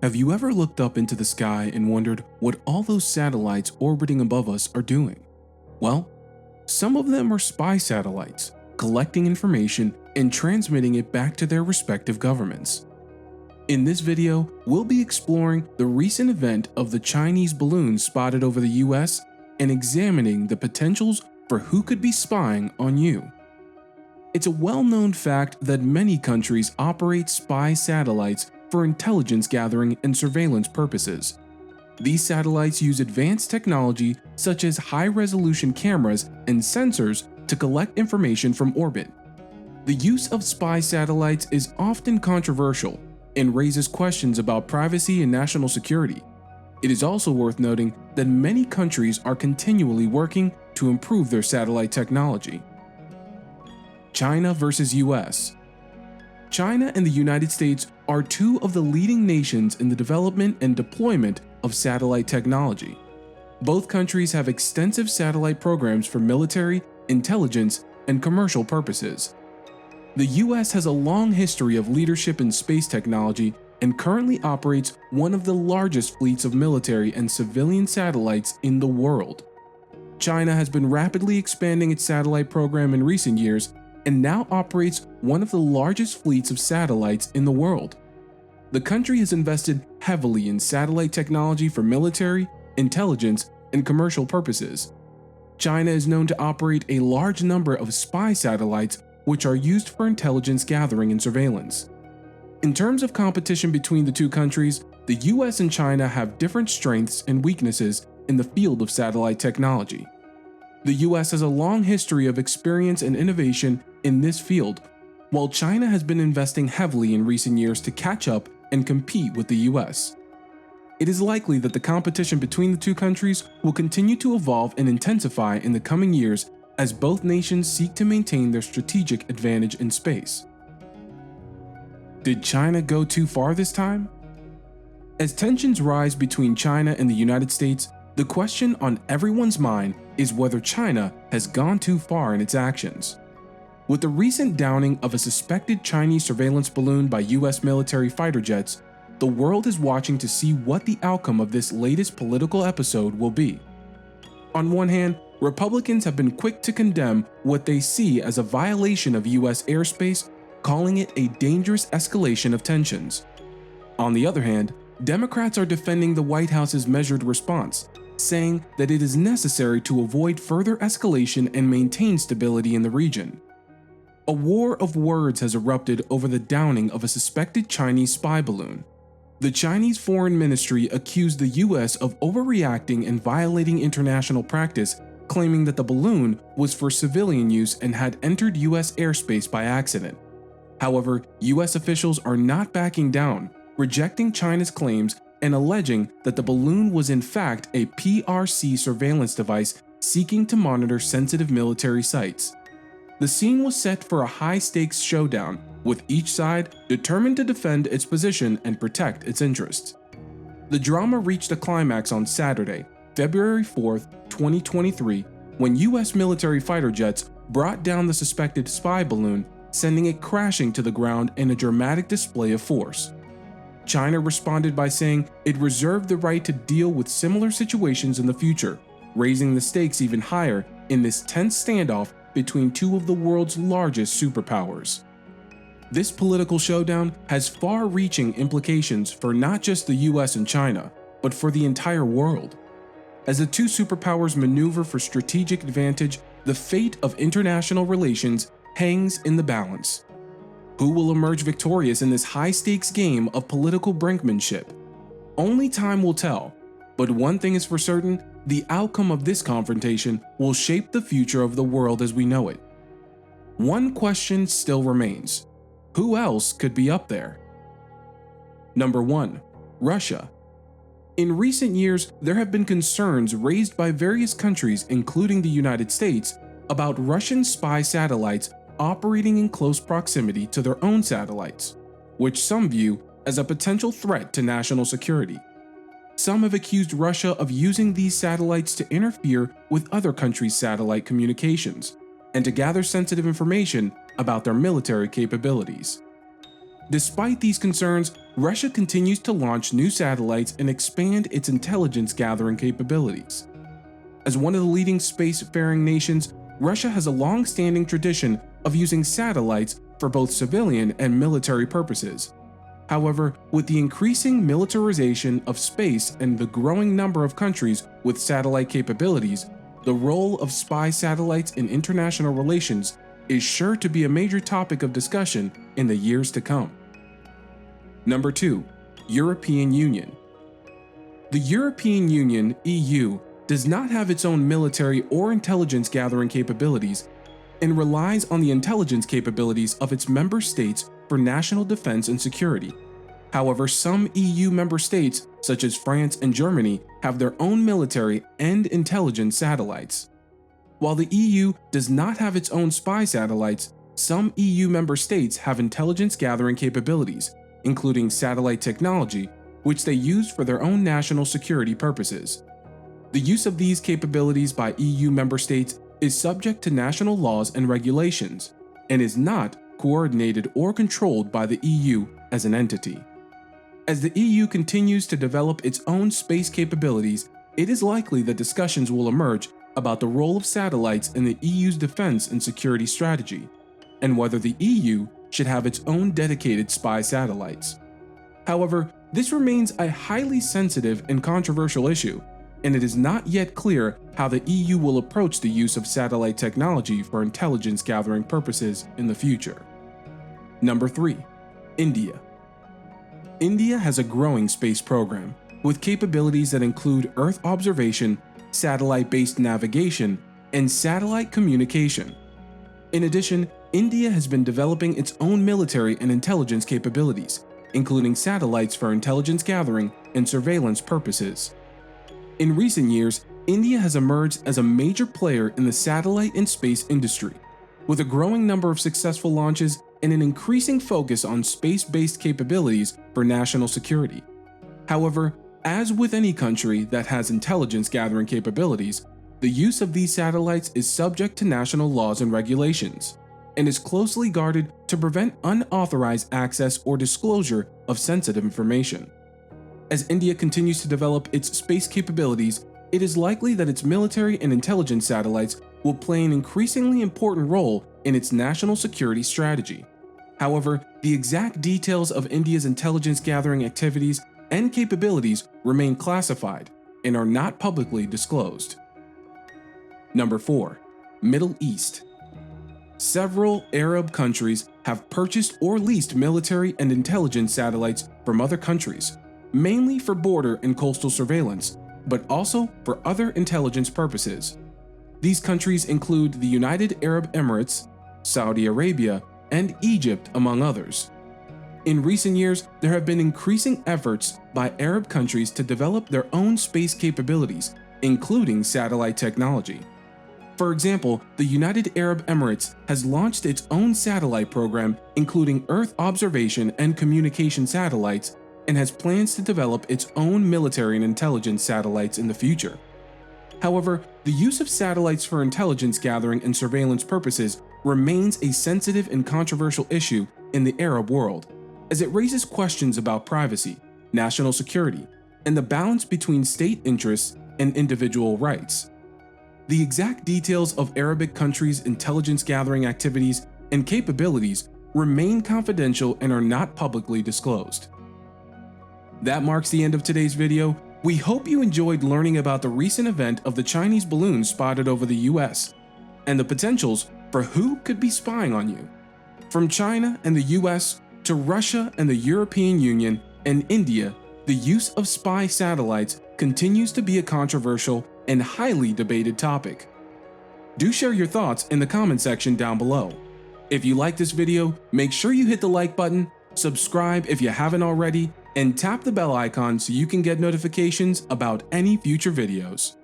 Have you ever looked up into the sky and wondered what all those satellites orbiting above us are doing? Well, some of them are spy satellites, collecting information and transmitting it back to their respective governments. In this video, we'll be exploring the recent event of the Chinese balloon spotted over the US and examining the potentials for who could be spying on you. It's a well-known fact that many countries operate spy satellites for intelligence gathering and surveillance purposes. These satellites use advanced technology such as high-resolution cameras and sensors to collect information from orbit. The use of spy satellites is often controversial and raises questions about privacy and national security. It is also worth noting that many countries are continually working to improve their satellite technology. China versus US. China and the United States are two of the leading nations in the development and deployment of satellite technology. Both countries have extensive satellite programs for military, intelligence, and commercial purposes. The US has a long history of leadership in space technology and currently operates one of the largest fleets of military and civilian satellites in the world. China has been rapidly expanding its satellite program in recent years and now operates one of the largest fleets of satellites in the world. The country has invested heavily in satellite technology for military, intelligence, and commercial purposes. China is known to operate a large number of spy satellites which are used for intelligence gathering and surveillance. In terms of competition between the two countries, the US and China have different strengths and weaknesses in the field of satellite technology. The US has a long history of experience and innovation in this field, while China has been investing heavily in recent years to catch up and compete with the US. It is likely that the competition between the two countries will continue to evolve and intensify in the coming years as both nations seek to maintain their strategic advantage in space. Did China go too far this time? As tensions rise between China and the United States, the question on everyone's mind is whether China has gone too far in its actions. With the recent downing of a suspected Chinese surveillance balloon by US military fighter jets, the world is watching to see what the outcome of this latest political episode will be. On one hand, Republicans have been quick to condemn what they see as a violation of US airspace, calling it a dangerous escalation of tensions. On the other hand, Democrats are defending the White House's measured response, saying that it is necessary to avoid further escalation and maintain stability in the region. A war of words has erupted over the downing of a suspected Chinese spy balloon. The Chinese Foreign Ministry accused the US of overreacting and violating international practice, claiming that the balloon was for civilian use and had entered US airspace by accident. However, US officials are not backing down, rejecting China's claims and alleging that the balloon was in fact a PRC surveillance device seeking to monitor sensitive military sites. The scene was set for a high-stakes showdown, with each side determined to defend its position and protect its interests. The drama reached a climax on Saturday, February 4, 2023, when US military fighter jets brought down the suspected spy balloon, sending it crashing to the ground in a dramatic display of force. China responded by saying it reserved the right to deal with similar situations in the future, raising the stakes even higher in this tense standoff between two of the world's largest superpowers. This political showdown has far-reaching implications for not just the US and China, but for the entire world. As the two superpowers maneuver for strategic advantage, the fate of international relations hangs in the balance. Who will emerge victorious in this high-stakes game of political brinkmanship? Only time will tell, but one thing is for certain: the outcome of this confrontation will shape the future of the world as we know it. One question still remains: who else could be up there? Number 1. Russia. In recent years, there have been concerns raised by various countries, including the United States, about Russian spy satellites operating in close proximity to their own satellites, which some view as a potential threat to national security. Some have accused Russia of using these satellites to interfere with other countries' satellite communications and to gather sensitive information about their military capabilities. Despite these concerns, Russia continues to launch new satellites and expand its intelligence gathering capabilities. As one of the leading spacefaring nations, Russia has a long-standing tradition of using satellites for both civilian and military purposes. However, with the increasing militarization of space and the growing number of countries with satellite capabilities, the role of spy satellites in international relations is sure to be a major topic of discussion in the years to come. Number 2. European Union. The European Union (EU) does not have its own military or intelligence gathering capabilities and relies on the intelligence capabilities of its member states for national defense and security. However, some EU member states, such as France and Germany, have their own military and intelligence satellites. While the EU does not have its own spy satellites, some EU member states have intelligence gathering capabilities, including satellite technology, which they use for their own national security purposes. The use of these capabilities by EU member states is subject to national laws and regulations, and is not coordinated or controlled by the EU as an entity. As the EU continues to develop its own space capabilities, it is likely that discussions will emerge about the role of satellites in the EU's defense and security strategy, and whether the EU should have its own dedicated spy satellites. However, this remains a highly sensitive and controversial issue, and it is not yet clear how the EU will approach the use of satellite technology for intelligence gathering purposes in the future. Number 3. India. India has a growing space program with capabilities that include Earth observation, satellite-based navigation, and satellite communication. In addition, India has been developing its own military and intelligence capabilities, including satellites for intelligence gathering and surveillance purposes. In recent years, India has emerged as a major player in the satellite and space industry, with a growing number of successful launches and an increasing focus on space-based capabilities for national security. However, as with any country that has intelligence gathering capabilities, the use of these satellites is subject to national laws and regulations, and is closely guarded to prevent unauthorized access or disclosure of sensitive information. As India continues to develop its space capabilities, it is likely that its military and intelligence satellites will play an increasingly important role in its national security strategy. However, the exact details of India's intelligence gathering activities and capabilities remain classified and are not publicly disclosed. Number 4. Middle East. Several Arab countries have purchased or leased military and intelligence satellites from other countries, mainly for border and coastal surveillance, but also for other intelligence purposes. These countries include the United Arab Emirates, Saudi Arabia, and Egypt, among others. In recent years, there have been increasing efforts by Arab countries to develop their own space capabilities, including satellite technology. For example, the United Arab Emirates has launched its own satellite program, including Earth observation and communication satellites, and has plans to develop its own military and intelligence satellites in the future. However, the use of satellites for intelligence gathering and surveillance purposes remains a sensitive and controversial issue in the Arab world, as it raises questions about privacy, national security, and the balance between state interests and individual rights. The exact details of Arabic countries' intelligence gathering activities and capabilities remain confidential and are not publicly disclosed. That marks the end of today's video. We hope you enjoyed learning about the recent event of the Chinese balloons spotted over the US and the potentials for who could be spying on you. From China and the US to Russia and the European Union and India, the use of spy satellites continues to be a controversial and highly debated topic. Do share your thoughts in the comment section down below. If you like this video, make sure you hit the like button, subscribe if you haven't already, and tap the bell icon so you can get notifications about any future videos.